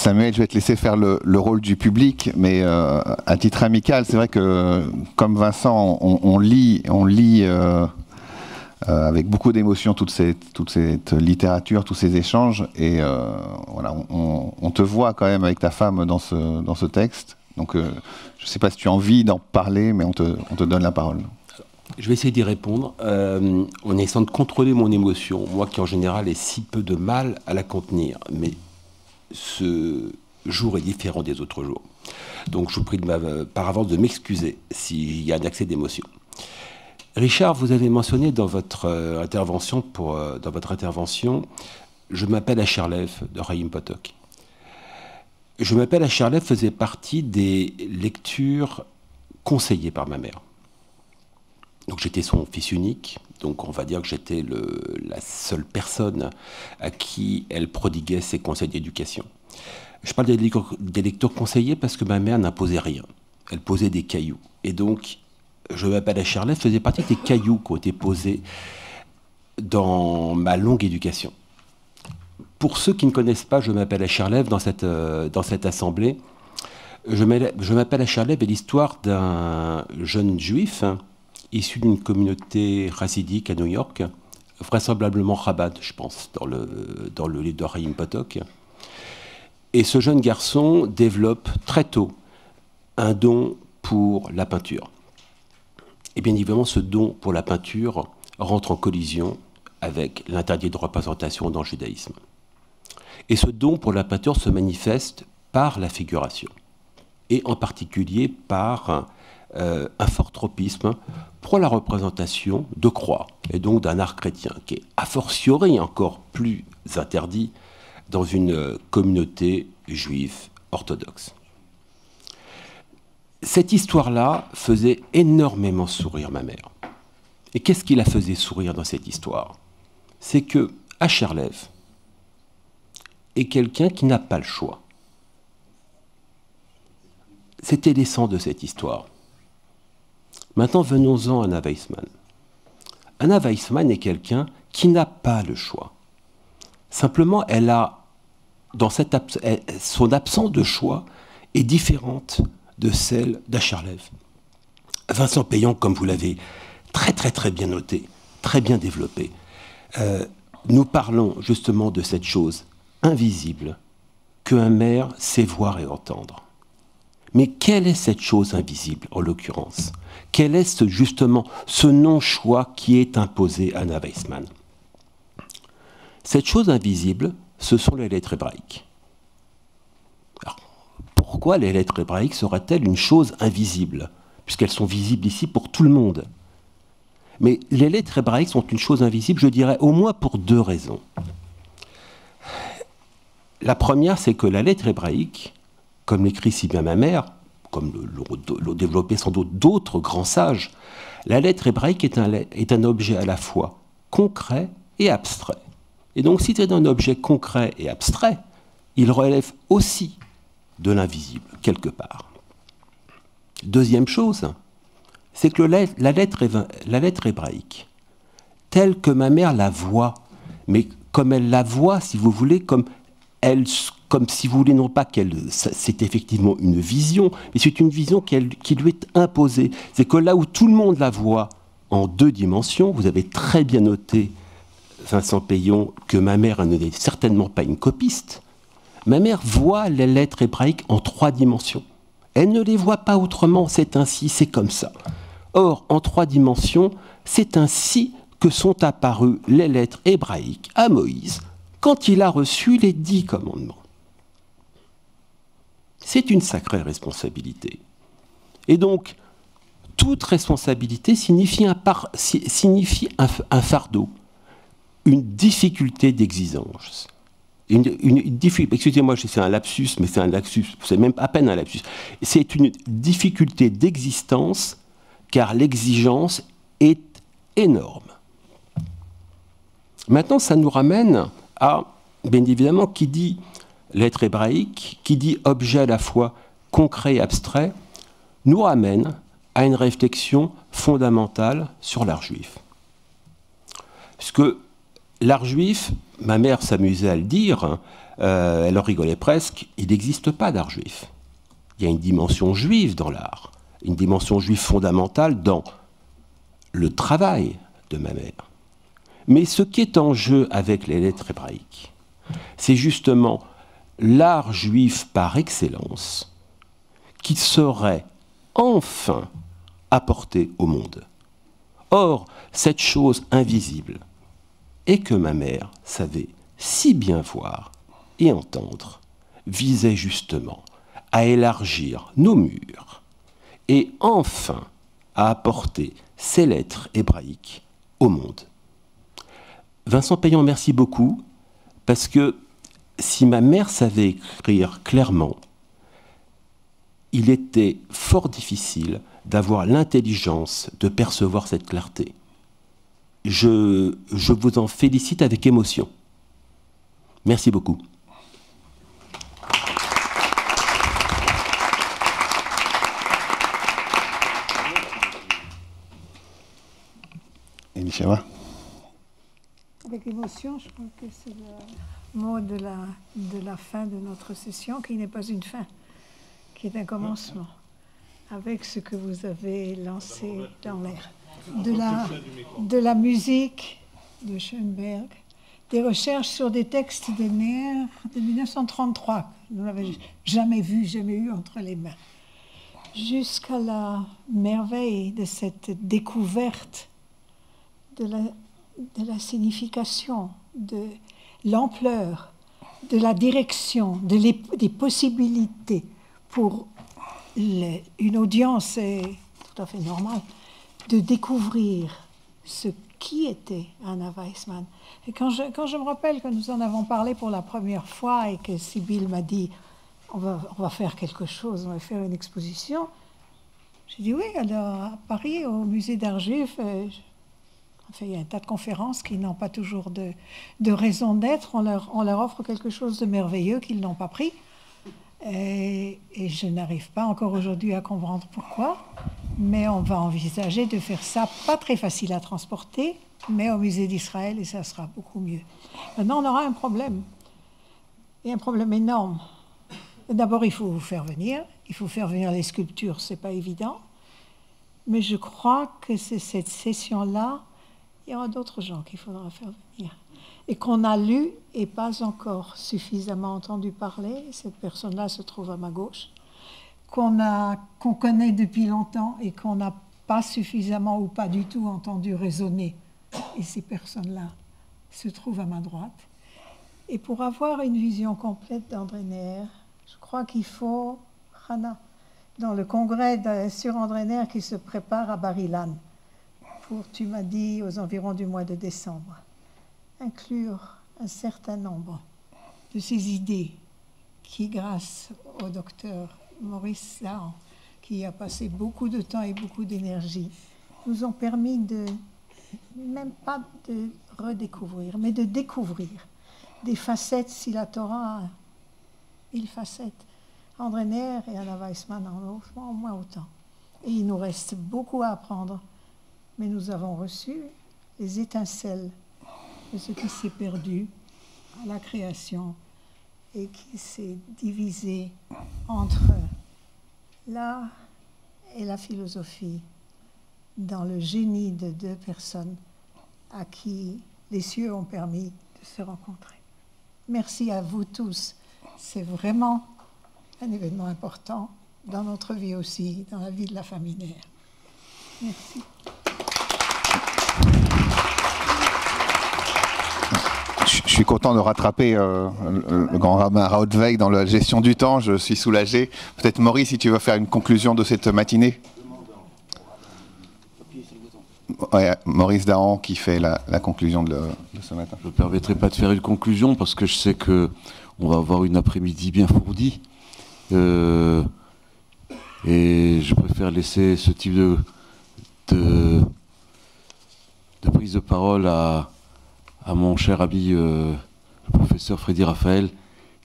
Samuel, je vais te laisser faire le rôle du public, mais à titre amical, c'est vrai que, comme Vincent, on lit avec beaucoup d'émotion toute cette littérature, tous ces échanges, et voilà, on te voit quand même avec ta femme dans ce texte. Donc, je ne sais pas si tu as envie d'en parler, mais on te donne la parole. Je vais essayer d'y répondre en essayant de contrôler mon émotion, moi qui en général ai si peu de mal à la contenir. Mais ce jour est différent des autres jours. Donc je vous prie par avance de m'excuser s'il y a un accès d'émotion. Richard, vous avez mentionné dans votre intervention, Je m'appelle Asherlev de Chaim Potok. Je m'appelle Asherlev faisait partie des lectures conseillées par ma mère. Donc j'étais son fils unique, donc on va dire que j'étais la seule personne à qui elle prodiguait ses conseils d'éducation. Je parle des lectures conseillées parce que ma mère n'imposait rien. Elle posait des cailloux. Et donc, Je m'appelle Asherlev faisait partie des cailloux qui ont été posés dans ma longue éducation. Pour ceux qui ne connaissent pas Je m'appelle Asherlev dans cette assemblée, Je m'appelle Asherlev est l'histoire d'un jeune juif issu d'une communauté chassidique à New York, vraisemblablement Chabad, je pense, dans le livre de Chaim Potok. Et ce jeune garçon développe très tôt un don pour la peinture. Et bien évidemment, ce don pour la peinture rentre en collision avec l'interdit de représentation dans le judaïsme. Et ce don pour la peinture se manifeste par la figuration, et en particulier par un fort tropisme pour la représentation de croix, et donc d'un art chrétien, qui est a fortiori encore plus interdit dans une communauté juive orthodoxe. Cette histoire-là faisait énormément sourire ma mère. Et qu'est-ce qui la faisait sourire dans cette histoire? C'est que Asherlev est quelqu'un qui n'a pas le choix. C'était l'essence de cette histoire. Maintenant, venons-en à Anna Weissman. Anna Weissman est quelqu'un qui n'a pas le choix. Simplement, elle a, son absence de choix est différente de celle d'Asherlev. Vincent Payan, comme vous l'avez très bien noté, très bien développé, nous parlons justement de cette chose invisible qu'un maire sait voir et entendre. Mais quelle est cette chose invisible, en l'occurrence? Quel est justement ce non-choix qui est imposé à Anna Weissman? Cette chose invisible, ce sont les lettres hébraïques. Alors, pourquoi les lettres hébraïques seraient-elles une chose invisible, puisqu'elles sont visibles ici pour tout le monde? Mais les lettres hébraïques sont une chose invisible, je dirais, au moins pour deux raisons. La première, c'est que la lettre hébraïque, comme l'écrit si bien ma mère, comme l'ont développé sans doute d'autres grands sages, la lettre hébraïque est un objet à la fois concret et abstrait. Et donc, si c'est un objet concret et abstrait, il relève aussi de l'invisible, quelque part. Deuxième chose, c'est que la lettre hébraïque, telle que ma mère la voit, mais comme elle la voit, si vous voulez, comme si vous voulez, non pas c'est effectivement une vision, mais c'est une vision qui lui est imposée. C'est que là où tout le monde la voit en deux dimensions, vous avez très bien noté, Vincent Payan, que ma mère n'est certainement pas une copiste. Ma mère voit les lettres hébraïques en trois dimensions. Elle ne les voit pas autrement, c'est ainsi, c'est comme ça. Or, en trois dimensions, c'est ainsi que sont apparues les lettres hébraïques à Moïse quand il a reçu les 10 commandements. C'est une sacrée responsabilité. Et donc, toute responsabilité signifie un fardeau, une difficulté d'exigence. Excusez-moi, c'est un lapsus, mais c'est un lapsus, c'est même à peine un lapsus. C'est une difficulté d'existence, car l'exigence est énorme. Maintenant, ça nous ramène à, bien évidemment, qui dit lettre hébraïque, qui dit objet à la fois concret et abstrait, nous ramène à une réflexion fondamentale sur l'art juif. Puisque l'art juif ma mère s'amusait à le dire, hein, elle en rigolait presque, il n'existe pas d'art juif. Il y a une dimension juive dans l'art, une dimension juive fondamentale dans le travail de ma mère. Mais ce qui est en jeu avec les lettres hébraïques, c'est justement l'art juif par excellence qui serait enfin apporté au monde. Or, cette chose invisible, et que ma mère savait si bien voir et entendre, visait justement à élargir nos murs et enfin à apporter ces lettres hébraïques au monde. Vincent Payan, merci beaucoup, parce que si ma mère savait écrire clairement, il était fort difficile d'avoir l'intelligence de percevoir cette clarté. Je vous en félicite avec émotion. Merci beaucoup. Elisheva. Avec émotion, je crois que c'est le mot de la fin de notre session, qui n'est pas une fin, qui est un commencement, avec ce que vous avez lancé dans l'air. De la musique de Schoenberg, des recherches sur des textes de Neher de 1933, que nous n'avions jamais vu, jamais eu entre les mains, jusqu'à la merveille de cette découverte de la signification, de l'ampleur, de la direction, des possibilités pour une audience tout à fait normale, de découvrir ce qui était Anna Weissmann. Et quand je me rappelle que nous en avons parlé pour la première fois et que Sibylle m'a dit on va faire quelque chose, on va faire une exposition, j'ai dit oui, alors à Paris, au musée d'art juif, il y a un tas de conférences qui n'ont pas toujours de raison d'être. On leur offre quelque chose de merveilleux qu'ils n'ont pas pris. Et je n'arrive pas encore aujourd'hui à comprendre pourquoi. Mais on va envisager de faire ça, pas très facile à transporter, mais au musée d'Israël, et ça sera beaucoup mieux. Maintenant, on aura un problème. Et un problème énorme. D'abord, il faut vous faire venir. Il faut faire venir les sculptures, c'est pas évident. Mais je crois que c'est cette session-là, il y aura d'autres gens qu'il faudra faire venir. Et qu'on a lu et pas encore suffisamment entendu parler. Cette personne-là se trouve à ma gauche. Qu'on connaît depuis longtemps et qu'on n'a pas suffisamment ou pas du tout entendu raisonner. Et ces personnes-là se trouvent à ma droite. Et pour avoir une vision complète d'André Neher, je crois qu'il faut, Hana, dans le congrès sur André Neher qui se prépare à Bar-Ilan, pour, tu m'as dit, aux environs du mois de décembre, inclure un certain nombre de ces idées qui, grâce au docteur Maurice Dahan, qui a passé beaucoup de temps et beaucoup d'énergie, nous ont permis même pas de redécouvrir, mais de découvrir des facettes, si la Torah a 1000 facettes. André Neher et Anna Weissmann en ont au moins autant. Et il nous reste beaucoup à apprendre. Mais nous avons reçu les étincelles de ce qui s'est perdu à la création et qui s'est divisé entre l'art et la philosophie dans le génie de deux personnes à qui les cieux ont permis de se rencontrer. Merci à vous tous. C'est vraiment un événement important dans notre vie aussi, dans la vie de la famille Neher. Merci. Je suis content de rattraper le grand rabbin Rautveig dans la gestion du temps. Je suis soulagé. Peut-être Maurice, si tu veux faire une conclusion de cette matinée. Ouais, Maurice Dahan qui fait la conclusion de ce matin. Je ne me permettrai pas de faire une conclusion parce que je sais qu'on va avoir une après-midi bien fournie. Et je préfère laisser ce type de prise de parole à mon cher ami le professeur Freddy Raphaël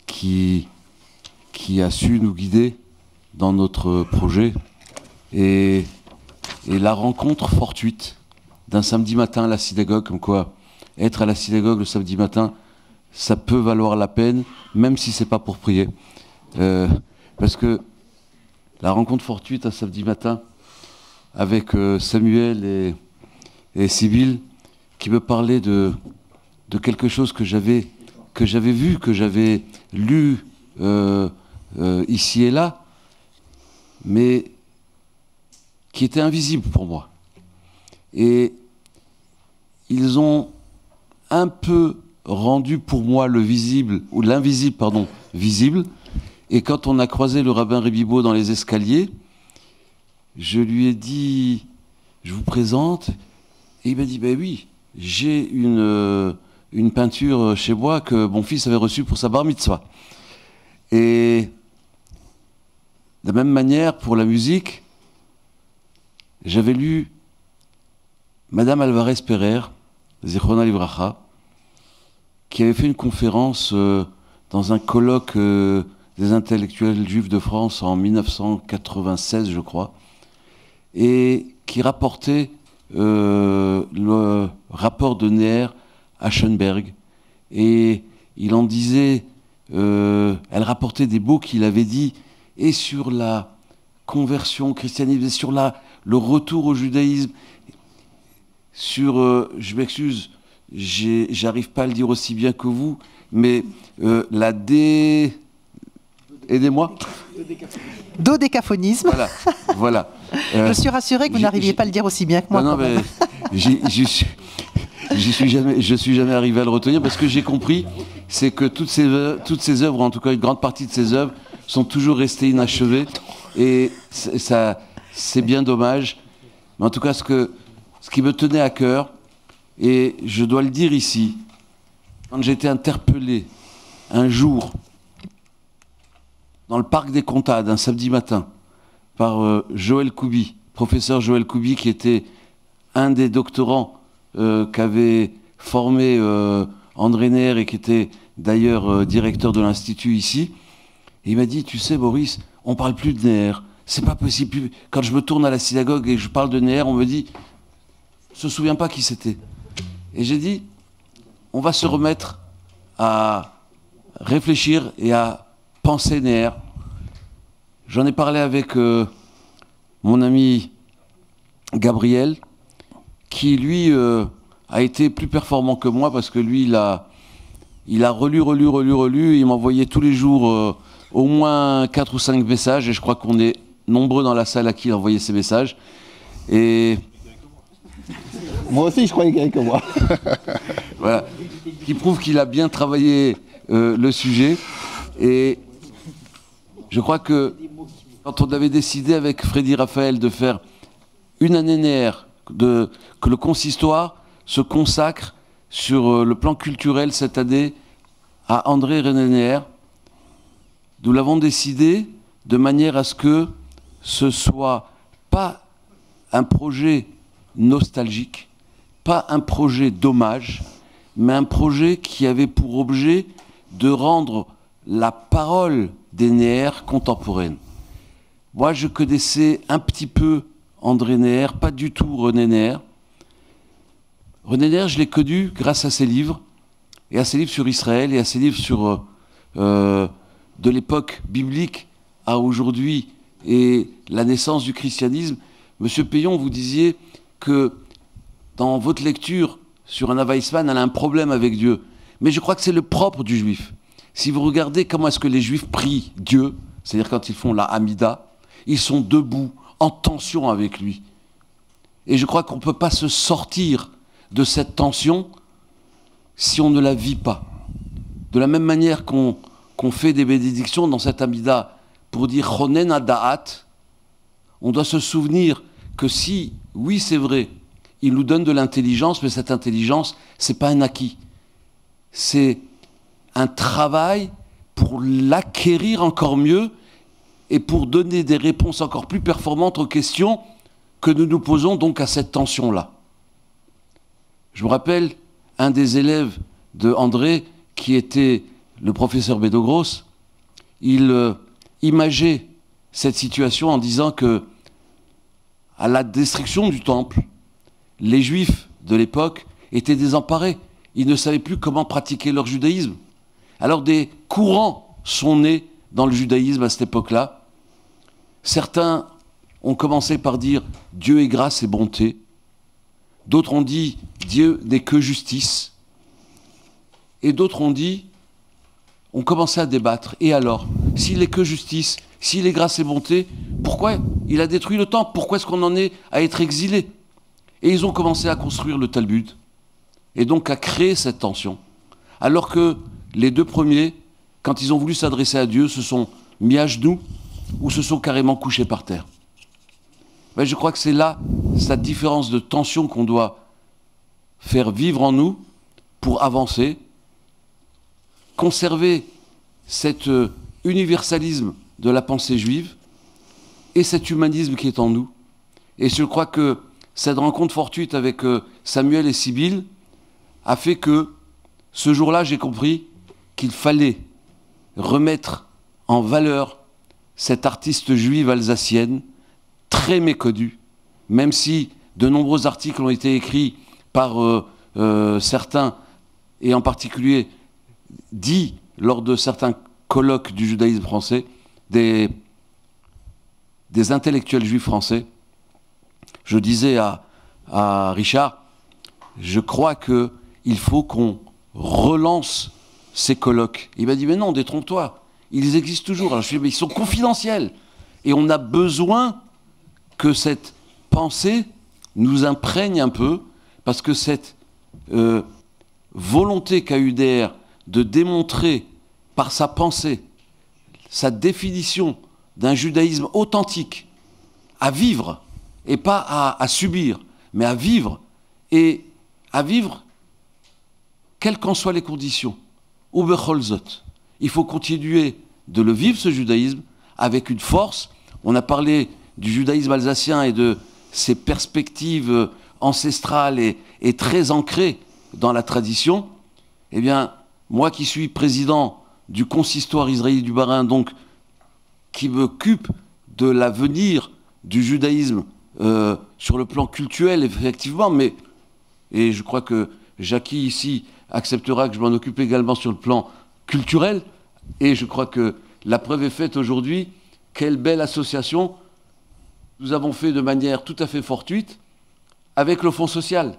qui a su nous guider dans notre projet et la rencontre fortuite d'un samedi matin à la synagogue, comme quoi être à la synagogue le samedi matin, ça peut valoir la peine, même si c'est pas pour prier. Parce que la rencontre fortuite un samedi matin avec Samuel et Sybille, qui me parlaient de quelque chose que j'avais vu, que j'avais lu ici et là, mais qui était invisible pour moi. Et ils ont un peu rendu pour moi le visible, ou l'invisible, pardon, visible. Et quand on a croisé le rabbin Rébibaud dans les escaliers, je lui ai dit, je vous présente, et il m'a dit, ben oui, j'ai une peinture chez moi que mon fils avait reçue pour sa bar mitzvah. Et de la même manière, pour la musique, j'avais lu Madame Alvarez Perer, Zichrona Livracha, qui avait fait une conférence dans un colloque des intellectuels juifs de France en 1996, je crois, et qui rapportait le rapport de Neher à Schoenberg. Et il en disait, elle rapportait des mots qu'il avait dit, et sur la conversion au christianisme, et sur le retour au judaïsme, sur, je m'excuse, j'arrive pas à le dire aussi bien que vous, mais aidez-moi. Dodécaphonisme. Voilà. Je suis rassuré que vous n'arriviez pas à le dire aussi bien que moi. Non, mais je suis jamais arrivé à le retenir parce que j'ai compris, c'est que toutes ces œuvres, en tout cas une grande partie de ces œuvres, sont toujours restées inachevées et ça, c'est bien dommage. Mais en tout cas, ce qui me tenait à cœur, et je dois le dire ici, quand j'ai été interpellé un jour dans le parc des Comtades, un samedi matin, par Joël Koubi, professeur Joël Koubi, qui était un des doctorants qu'avait formé André Neher et qui était d'ailleurs directeur de l'Institut ici. Et il m'a dit, tu sais Boris, on ne parle plus de Neher, c'est pas possible. Quand je me tourne à la synagogue et je parle de Neher, on me dit, on ne se souvient pas qui c'était. Et j'ai dit, on va se remettre à réfléchir et à penser Neher. J'en ai parlé avec mon ami Gabriel, qui lui a été plus performant que moi parce que lui, il a relu, il m'envoyait tous les jours au moins 4 ou 5 messages, et je crois qu'on est nombreux dans la salle à qui il envoyait ces messages. Et moi aussi, je croyais qu'il y avait que moi. Voilà, qui prouve qu'il a bien travaillé le sujet. Et je crois que quand on avait décidé avec Freddy Raphaël de faire une année Neher, que le consistoire se consacre sur le plan culturel cette année à André René Neher, nous l'avons décidé de manière à ce que ce soit pas un projet nostalgique, pas un projet d'hommage, mais un projet qui avait pour objet de rendre la parole des Neher contemporaine. Moi, je connaissais un petit peu André Neher, pas du tout René Neher. René Neher, je l'ai connu grâce à ses livres, et à ses livres sur Israël, et à ses livres sur de l'époque biblique à aujourd'hui, et la naissance du christianisme. Monsieur Payon, vous disiez que dans votre lecture sur un Weissman, elle a un problème avec Dieu. Mais je crois que c'est le propre du juif. Si vous regardez comment est-ce que les juifs prient Dieu, c'est-à-dire quand ils font la Hamida, ils sont debout, en tension avec lui. Et je crois qu'on ne peut pas se sortir de cette tension si on ne la vit pas. De la même manière qu'on fait des bénédictions dans cette Hamida pour dire Chonen Da'at, on doit se souvenir que si, oui c'est vrai, il nous donne de l'intelligence, mais cette intelligence, ce n'est pas un acquis. C'est un travail pour l'acquérir encore mieux et pour donner des réponses encore plus performantes aux questions que nous nous posons donc à cette tension-là. Je me rappelle un des élèves de André, qui était le professeur Bédogros, il imageait cette situation en disant que à la destruction du temple, les Juifs de l'époque étaient désemparés. ils ne savaient plus comment pratiquer leur judaïsme. Alors des courants sont nés dans le judaïsme à cette époque-là. Certains ont commencé par dire « Dieu est grâce et bonté ». D'autres ont dit « Dieu n'est que justice ». Et d'autres ont commencé à débattre. Et alors, s'il est que justice, s'il est grâce et bonté, pourquoi il a détruit le temple? Pourquoi est-ce qu'on en est à être exilé? Et ils ont commencé à construire le Talmud, et donc à créer cette tension. Alors que les deux premiers, quand ils ont voulu s'adresser à Dieu, se sont mis à genoux ou se sont carrément couchés par terre. Ben, je crois que c'est là cette différence de tension qu'on doit faire vivre en nous pour avancer, conserver cet universalisme de la pensée juive et cet humanisme qui est en nous. Et je crois que cette rencontre fortuite avec Samuel et Sibylle a fait que ce jour-là, j'ai compris qu'il fallait remettre en valeur cette artiste juive alsacienne, très méconnue, même si de nombreux articles ont été écrits par certains, et en particulier dit lors de certains colloques du judaïsme français, des intellectuels juifs français. Je disais à Richard, je crois qu'il faut qu'on relance ces colloques. Il m'a dit, mais non, détrompe-toi, ils existent toujours. Alors je lui ai dit, mais ils sont confidentiels. Et on a besoin que cette pensée nous imprègne un peu, parce que cette volonté qu'a eu UDR de démontrer par sa pensée, sa définition d'un judaïsme authentique, à vivre, et pas à subir, mais à vivre, et à vivre quelles qu'en soient les conditions. Ou becholzot. Il faut continuer de le vivre, ce judaïsme, avec une force. On a parlé du judaïsme alsacien et de ses perspectives ancestrales et très ancrées dans la tradition. Eh bien, moi qui suis président du consistoire israélien du Bas-Rhin, donc qui m'occupe de l'avenir du judaïsme sur le plan culturel, effectivement, et je crois que Jackie ici acceptera que je m'en occupe également sur le plan culturel, et je crois que la preuve est faite aujourd'hui. Quelle belle association nous avons fait de manière tout à fait fortuite avec le Fonds social,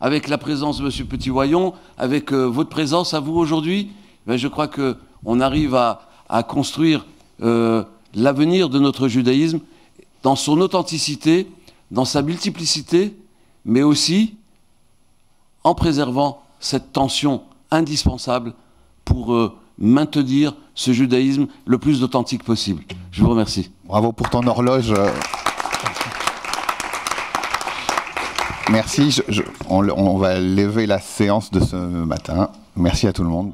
avec la présence de M. Petit-Voyon, avec votre présence à vous aujourd'hui. Ben, je crois qu'on arrive à construire l'avenir de notre judaïsme dans son authenticité, dans sa multiplicité, mais aussi en préservant cette tension indispensable pour maintenir ce judaïsme le plus authentique possible. Je vous remercie. Bravo pour ton horloge. Merci. On va lever la séance de ce matin. Merci à tout le monde.